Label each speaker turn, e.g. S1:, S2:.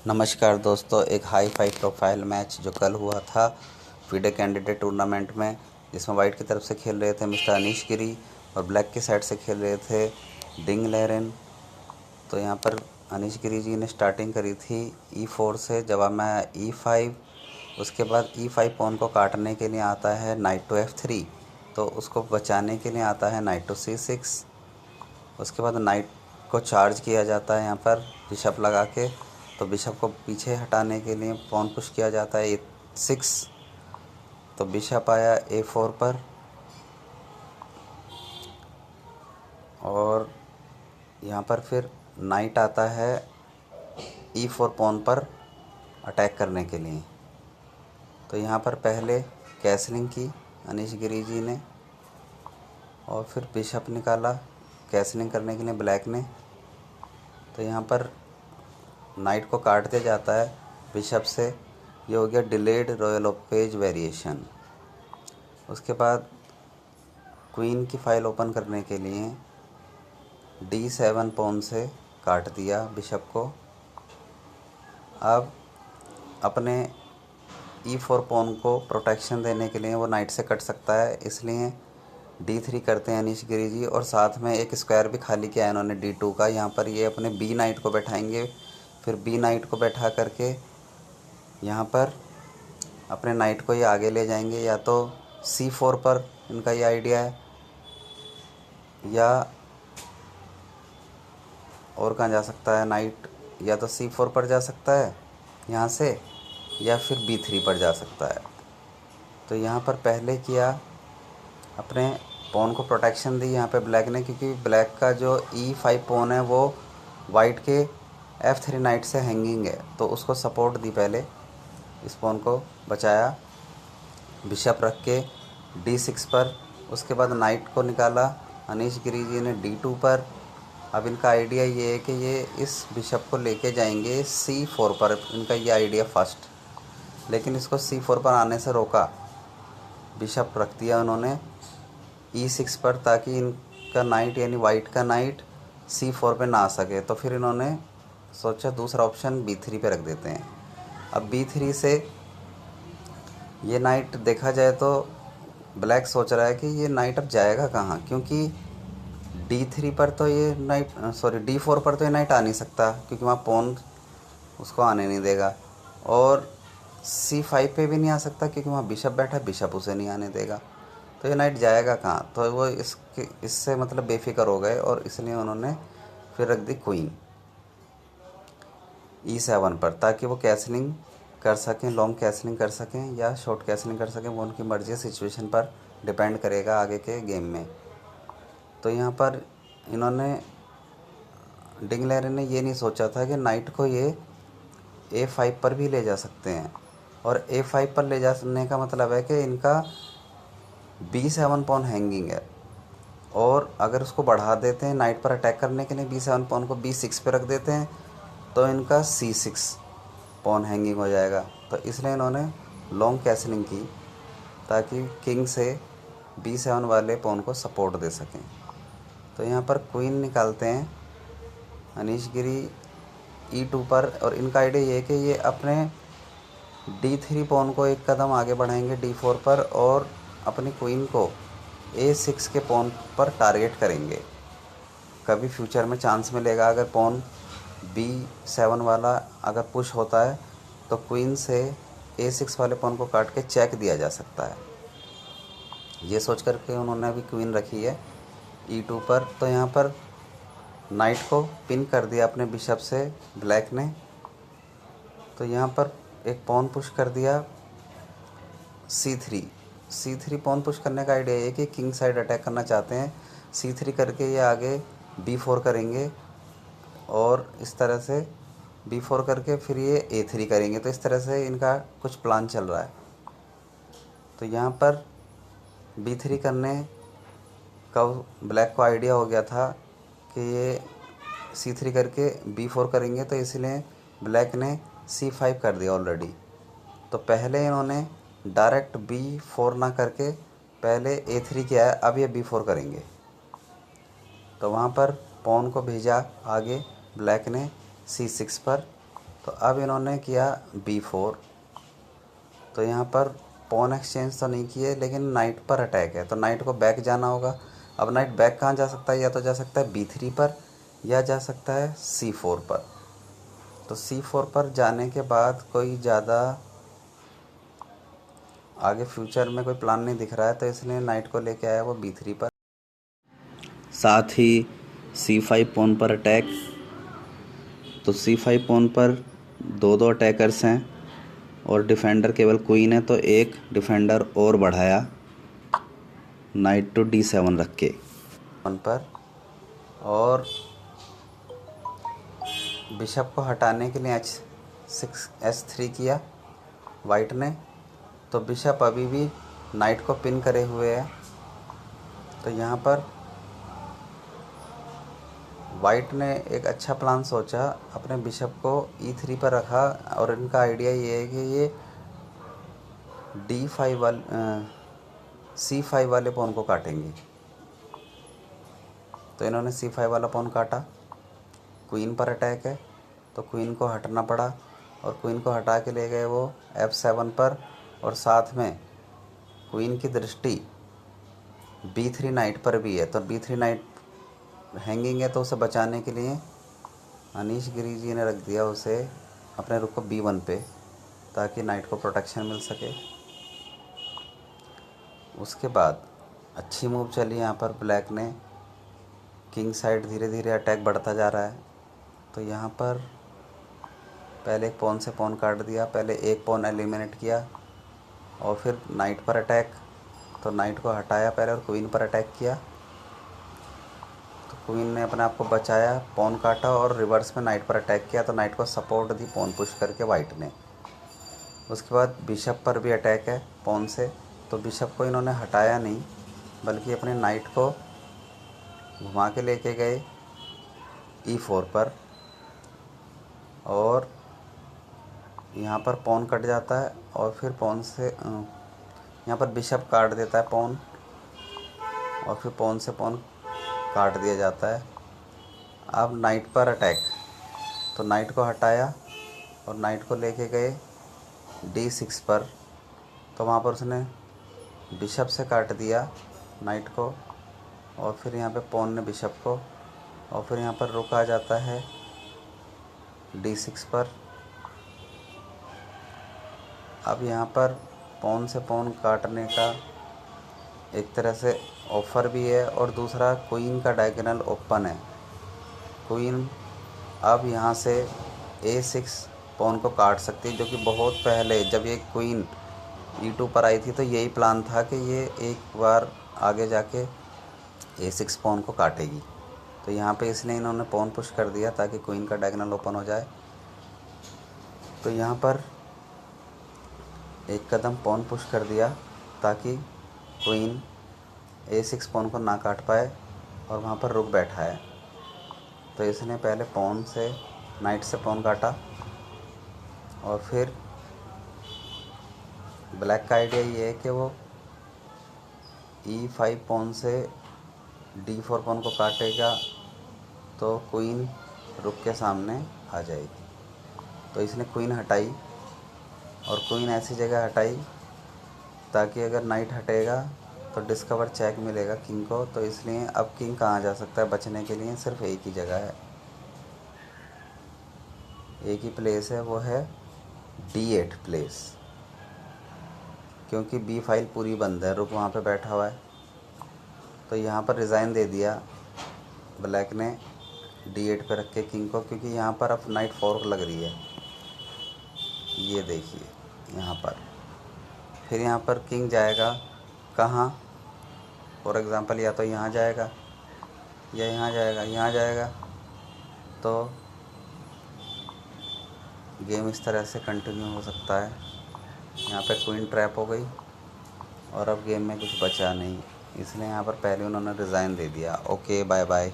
S1: नमस्कार दोस्तों, एक हाई फाई प्रोफाइल मैच जो कल हुआ था फीडे कैंडिडेट टूर्नामेंट में, जिसमें वाइट की तरफ से खेल रहे थे मिस्टर अनीश गिरी और ब्लैक की साइड से खेल रहे थे डिंग लेरेन। तो यहाँ पर अनीश गिरी जी ने स्टार्टिंग करी थी E4 से, जवाब में आया E5। उसके बाद E5 पॉन को काटने के लिए आता है नाइट टू F3, तो उसको बचाने के लिए आता है नाइट टू C6। उसके बाद नाइट को चार्ज किया जाता है यहाँ पर बिशप लगा के, तो बिशप को पीछे हटाने के लिए पॉन पुश किया जाता है A6। तो बिशप आया A4 पर और यहाँ पर फिर नाइट आता है E4 पॉन पर अटैक करने के लिए। तो यहाँ पर पहले कैसलिंग की अनीश गिरी जी ने और फिर बिशप निकाला कैसलिंग करने के लिए ब्लैक ने। तो यहाँ पर नाइट को काट दिया जाता है बिशप से। ये हो गया delayed royal of page variation. उसके बाद क्वीन की फाइल ओपन करने के लिए D7 पॉन से काट दिया बिशप को। अब अपने E4 पॉन को प्रोटेक्शन देने के लिए वो नाइट से कट सकता है, इसलिए D3 करते हैं अनीश गिरी जी। और साथ में एक स्क्वायर भी खाली किया है इन्होंने D2 का। यहाँ पर ये अपने B नाइट को बैठाएंगे, फिर B नाइट को बैठा करके यहाँ पर अपने नाइट को ये आगे ले जाएंगे। या तो C4 पर इनका ये आइडिया है, या और कहाँ जा सकता है नाइट, या तो C4 पर जा सकता है यहाँ से, या फिर B3 पर जा सकता है। तो यहाँ पर पहले किया अपने पॉन को प्रोटेक्शन दी यहाँ पे ब्लैक ने, क्योंकि ब्लैक का जो E5 पॉन है वो वाइट के F3 नाइट से हैंगिंग है, तो उसको सपोर्ट दी। पहले इस पॉन को बचाया बिशप रख के D6 पर। उसके बाद नाइट को निकाला अनीश गिरी जी ने D2 पर। अब इनका आइडिया ये है कि ये इस बिशप को लेके जाएंगे C4 पर, इनका ये आइडिया फर्स्ट। लेकिन इसको C4 पर आने से रोका, बिशप रख दिया उन्होंने E6 पर, ताकि इनका नाइट यानी वाइट का नाइट C4 पे ना आ सके। तो फिर इन्होंने सोचा दूसरा ऑप्शन B3 पे रख देते हैं। अब B3 से ये नाइट देखा जाए तो ब्लैक सोच रहा है कि ये नाइट अब जाएगा कहाँ, क्योंकि D3 पर तो ये नाइट D4 पर तो ये नाइट आ नहीं सकता, क्योंकि वहाँ पॉन उसको आने नहीं देगा। और C5 पे भी नहीं आ सकता, क्योंकि वहाँ बिशप बैठा है, बिशप उसे नहीं आने देगा। तो ये नाइट जाएगा कहाँ। तो वो इससे मतलब बेफिक्र हो गए, और इसलिए उन्होंने फिर रख दी क्वीन E7 पर, ताकि वो कैसलिंग कर सकें, लॉन्ग कैसलिंग कर सकें या शॉर्ट कैसलिंग कर सकें। वो उनकी मर्ज़ी, सिचुएशन पर डिपेंड करेगा आगे के गेम में। तो यहाँ पर इन्होंने डिंग लेरेन ने ये नहीं सोचा था कि नाइट को ये A5 पर भी ले जा सकते हैं। और A5 पर ले जाने का मतलब है कि इनका B7 पॉन हैंगिंग है, और अगर उसको बढ़ा देते हैं नाइट पर अटैक करने के लिए, B7 पॉन को B6 पे रख देते हैं, तो इनका C6 पॉन हैंगिंग हो जाएगा। तो इसलिए इन्होंने लॉन्ग कैसलिंग की, ताकि किंग से B7 वाले पॉन को सपोर्ट दे सकें। तो यहाँ पर क्वीन निकालते हैं अनीश गिरी E2 पर। और इनका आइडिया ये है कि ये अपने D3 पॉन को एक कदम आगे बढ़ाएंगे D4 पर, और अपनी क्वीन को A6 के पॉन पर टारगेट करेंगे। कभी फ्यूचर में चांस मिलेगा, अगर पॉन B7 वाला अगर पुश होता है, तो क्वीन से A6 वाले पॉन को काट के चेक दिया जा सकता है। ये सोच कर के उन्होंने अभी क्वीन रखी है E2 पर। तो यहाँ पर नाइट को पिन कर दिया अपने बिशप से ब्लैक ने। तो यहाँ पर एक पॉन पुश कर दिया C3 पॉन पुश करने का आइडिया है कि किंग साइड अटैक करना चाहते हैं। C3 करके ये आगे B4 करेंगे, और इस तरह से B4 करके फिर ये A3 करेंगे। तो इस तरह से इनका कुछ प्लान चल रहा है। तो यहाँ पर B3 करने का ब्लैक को आइडिया हो गया था कि ये C3 करके B4 करेंगे, तो इसलिए ब्लैक ने C5 कर दिया ऑलरेडी। तो पहले इन्होंने डायरेक्ट B4 ना करके पहले A3 किया है, अब ये B4 करेंगे। तो वहाँ पर पॉन को भेजा आगे ब्लैक ने C6 पर, तो अब इन्होंने किया B4। तो यहाँ पर पॉन एक्सचेंज तो नहीं किए, लेकिन नाइट पर अटैक है, तो नाइट को बैक जाना होगा। अब नाइट बैक कहाँ जा सकता है? या तो जा सकता है B3 पर, या जा सकता है C4 पर। तो C4 पर जाने के बाद कोई ज़्यादा आगे फ्यूचर में कोई प्लान नहीं दिख रहा है, तो इसलिए नाइट को लेके आया वो B3 पर। साथ ही C5 पॉन पर अटैक। तो C5 पॉन पर दो अटैकर्स हैं और डिफेंडर केवल क्वीन है, तो एक डिफेंडर और बढ़ाया नाइट टू D7 रख के पॉन पर। और बिशप को हटाने के लिए H3 किया वाइट ने। तो बिशप अभी भी नाइट को पिन करे हुए है। तो यहाँ पर वाइट ने एक अच्छा प्लान सोचा, अपने बिशप को E3 पर रखा, और इनका आइडिया ये है कि ये D5 वाले C5 वाले पॉन को काटेंगे। तो इन्होंने C5 वाला पॉन काटा। क्वीन पर अटैक है, तो क्वीन को हटना पड़ा, और क्वीन को हटा के ले गए वो F7 पर, और साथ में क्वीन की दृष्टि B3 नाइट पर भी है। तो B3 नाइट हैंगिंग है, तो उसे बचाने के लिए अनीश गिरी जी ने रख दिया उसे अपने रुक को B1 पे, ताकि नाइट को प्रोटेक्शन मिल सके। उसके बाद अच्छी मूव चली यहाँ पर ब्लैक ने। किंग साइड धीरे धीरे अटैक बढ़ता जा रहा है। तो यहाँ पर पहले एक पॉन से पॉन काट दिया, पहले एक पॉन एलिमिनेट किया, और फिर नाइट पर अटैक। तो नाइट को हटाया पहले और क्वीन पर अटैक किया। तो क्वीन ने अपने आप को बचाया, पॉन काटा और रिवर्स में नाइट पर अटैक किया। तो नाइट को सपोर्ट दी पॉन पुश करके वाइट ने। उसके बाद बिशप पर भी अटैक है पॉन से। तो बिशप को इन्होंने हटाया नहीं, बल्कि अपने नाइट को घुमा के लेके गए E4 पर, और यहाँ पर पॉन कट जाता है, और फिर पॉन से यहाँ पर बिशप काट देता है पॉन, और फिर पॉन से पॉन काट दिया जाता है। अब नाइट पर अटैक। तो नाइट को हटाया और नाइट को लेके गए D6 पर। तो वहाँ पर उसने बिशप से काट दिया नाइट को, और फिर यहाँ पे पॉन ने बिशप को, और फिर यहाँ पर रुक आ जाता है D6 पर। अब यहाँ पर पॉन से पॉन काटने का एक तरह से ऑफ़र भी है, और दूसरा क्वीन का डायगोनल ओपन है। क्वीन अब यहाँ से A6 पॉन को काट सकती है, जो कि बहुत पहले जब ये क्वीन E2 पर आई थी, तो यही प्लान था कि ये एक बार आगे जाके A6 पॉन को काटेगी। तो यहाँ पे इसलिए इन्होंने पॉन पुश कर दिया ताकि क्वीन का डायगोनल ओपन हो जाए। तो यहाँ पर एक कदम पॉन पुश कर दिया ताकि क्वीन A6 पॉन को ना काट पाए, और वहाँ पर रुक बैठा है। तो इसने पहले पॉन से नाइट से पॉन काटा, और फिर ब्लैक का आइडिया ये है कि वो E5 पॉन से D4 पॉन को काटेगा, तो क्वीन रुक के सामने आ जाएगी। तो इसने क्वीन हटाई, और क्वीन ऐसी जगह हटाई ताकि अगर नाइट हटेगा तो डिस्कवर चेक मिलेगा किंग को। तो इसलिए अब किंग कहाँ जा सकता है बचने के लिए? सिर्फ एक ही जगह है, एक ही प्लेस है, वो है D8 प्लेस, क्योंकि B फाइल पूरी बंद है, रुक वहाँ पे बैठा हुआ है। तो यहाँ पर रिज़ाइन दे दिया ब्लैक ने D8 पे रख के किंग को, क्योंकि यहाँ पर अब नाइट फोर्क लग रही है। ये देखिए यहाँ पर, फिर यहाँ पर किंग जाएगा कहाँ? फॉर एग्ज़ाम्पल या तो यहाँ जाएगा, या यहाँ जाएगा, यहाँ जाएगा। तो गेम इस तरह से कंटिन्यू हो सकता है। यहाँ पे क्वीन ट्रैप हो गई, और अब गेम में कुछ बचा नहीं, इसलिए यहाँ पर पहले उन्होंने रिज़ाइन दे दिया। Okay, bye bye.